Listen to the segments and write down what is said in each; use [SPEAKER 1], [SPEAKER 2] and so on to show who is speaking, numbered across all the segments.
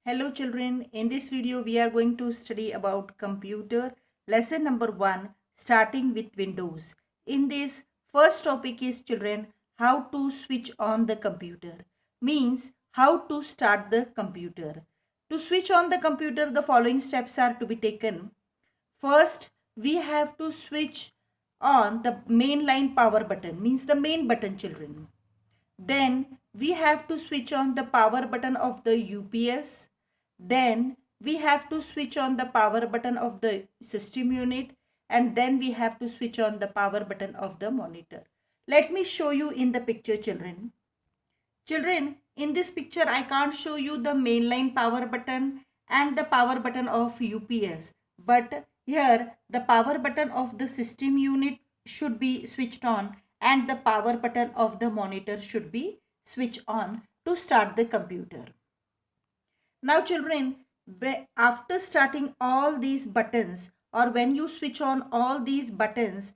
[SPEAKER 1] Hello children, in this video we are going to study about computer lesson number 1 starting with Windows. In this first topic is children how to switch on the computer, means how to start the computer. To switch on the computer the following steps are to be taken. First we have to switch on the mainline power button, means the main button children. Then we have to switch on the power button of the UPS. Then we have to switch on the power button of the system unit, and then we have to switch on the power button of the monitor. Let me show you in the picture children. Children, in this picture I can't show you the mainline power button and the power button of UPS. But here the power button of the system unit should be switched on and the power button of the monitor should be switched on to start the computer. Now children, after starting all these buttons or when you switch on all these buttons,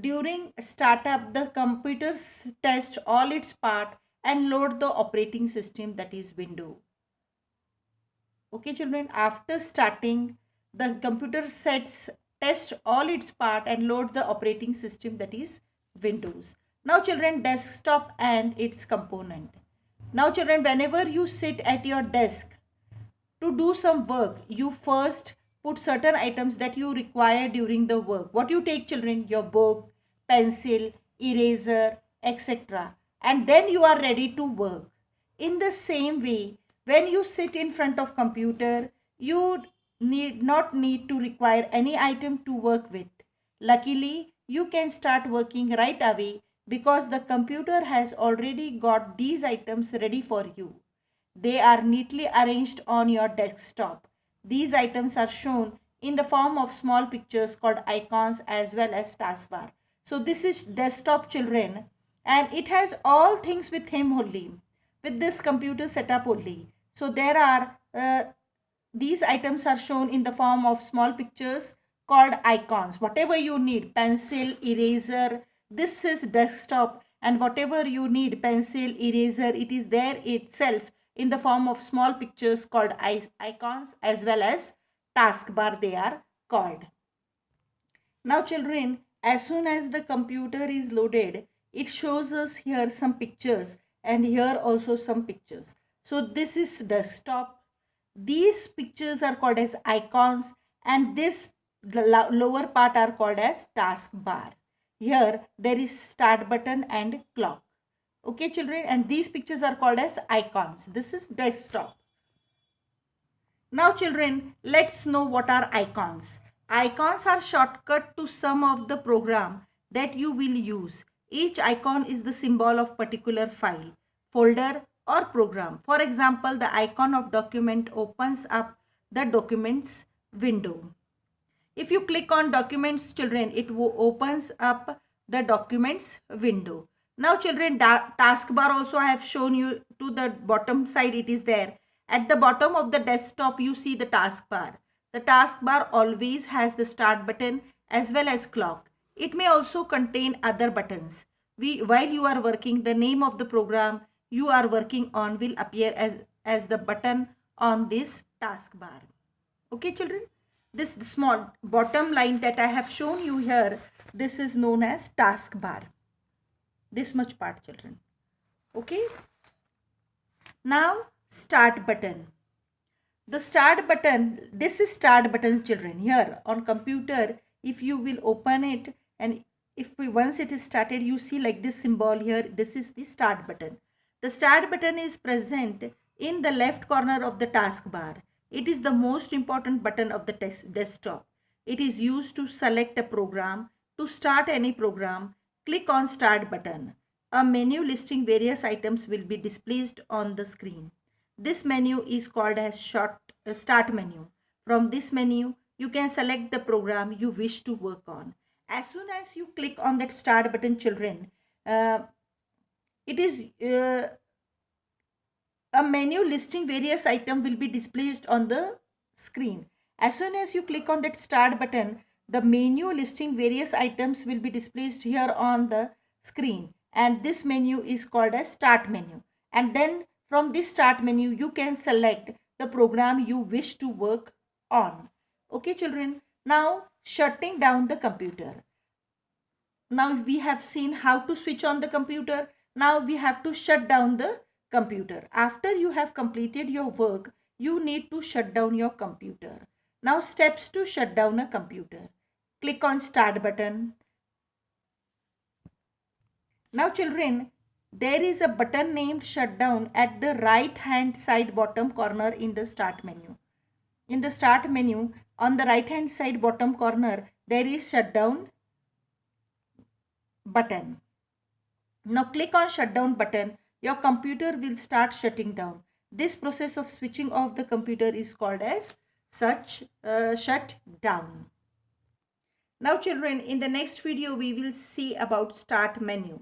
[SPEAKER 1] during startup the computer test all its part and load the operating system, that is Windows. Okay children, after starting the computer test all its part and load the operating system, that is Windows. Now children, desktop and its component. Now children, whenever you sit at your desk to do some work, you first put certain items that you require during the work. What you take children? Your book, pencil, eraser, etc. And then you are ready to work. In the same way, when you sit in front of computer, you not need to require any item to work with. Luckily, you can start working right away because the computer has already got these items ready for you. They are neatly arranged on your desktop. These items are shown in the form of small pictures called icons as well as taskbar. So this is desktop children, and it has all things with him only, with this computer setup only. So there are these items are shown in the form of small pictures called icons. Whatever you need, pencil, eraser, this is desktop, and whatever you need, pencil, eraser, it is there itself in the form of small pictures called icons as well as taskbar they are called. Now children, as soon as the computer is loaded, it shows us here some pictures and here also some pictures. So this is desktop. These pictures are called as icons and this lower part are called as taskbar. Here there is start button and clock. Okay children, and these pictures are called as icons. This is desktop. Now children, let's know what are icons. Icons are shortcut to some of the program that you will use. Each icon is the symbol of particular file, folder or program. For example, the icon of document opens up the documents window. If you click on documents children, it opens up the documents window. Now children, taskbar also I have shown you to the bottom side, it is there. At the bottom of the desktop you see the taskbar. The taskbar always has the start button as well as clock. It may also contain other buttons. While you are working, the name of the program you are working on will appear as the button on this taskbar. Okay children, this small bottom line that I have shown you here, this is known as taskbar. This much part children. Okay. Now start button. The start button, this is start button children. Here on computer, if you will open it and once it is started, you see like this symbol here, this is the start button. The start button is present in the left corner of the taskbar. It is the most important button of the desktop. It is used to select a program. To start any program, click on start button. A menu listing various items will be displayed on the screen. This menu is called as start menu. From this menu, you can select the program you wish to work on. As soon as you click on that start button children, it is a menu listing various items will be displayed on the screen. As soon as you click on that start button, the menu listing various items will be displayed here on the screen, and this menu is called as start menu. And then From this start menu, you can select the program you wish to work on. Okay, children. Now, shutting down the computer. Now we have seen how to switch on the computer. Now we have to shut down the computer. After you have completed your work, you need to shut down your computer. Now steps to shut down a computer. Click on start button. Now children, there is a button named shutdown at the right hand side bottom corner in the start menu. In the start menu, on the right hand side bottom corner, there is shutdown button. Now click on shutdown button. Your computer will start shutting down. This process of switching off the computer is called as shut down. Now children, in the next video we will see about start menu.